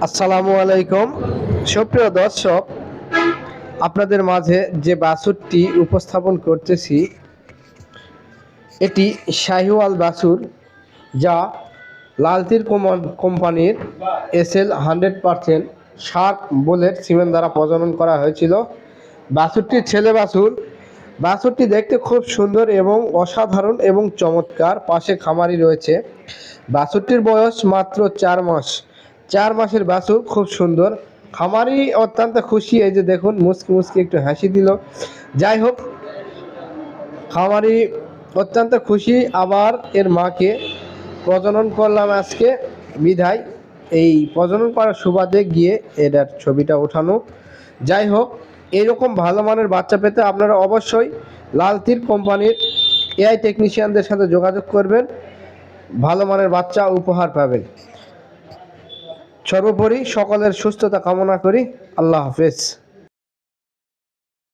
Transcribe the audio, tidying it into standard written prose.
আসসালামু আলাইকুম। সুপ্রিয় দর্শক, আপনাদের মাঝে যে বাছুরটি উপস্থাপন করতেছি এটি শাহিওয়াল বাছুর, যা লালতির কোম্পানির SL 100% শার্প বুলেট সিমেন্ট দ্বারা প্রজনন করা হয়েছিল। বাছুরটি ছেলে বাছুর। বাছুরটি দেখতে খুব সুন্দর এবং অসাধারণ এবং চমৎকার। পাশে খামারি রয়েছে। বাছুরটির বয়স মাত্র 4 মাস। 4 মাসের বাছুর, খুব সুন্দর। খামারি অত্যন্ত খুশি। এই যে দেখুন, মুচকি মুচকি একটু হাসি দিল। যাই হোক, খামারি অত্যন্ত খুশি। আবার এর মাকে প্রজনন করলাম আজকে, বিধায় এই প্রজনন করার সুবাদে গিয়ে এটার ছবিটা ওঠানো। যাই হোক, এইরকম ভালো মানের বাচ্চা পেতে আপনারা অবশ্যই লালতির কোম্পানির AI টেকনিশিয়ানদের সাথে যোগাযোগ করবেন। ভালো মানের বাচ্চা উপহার পাবেন। সর্বোপরি সকলের সুস্থতা কামনা করি। আল্লাহ হাফেজ।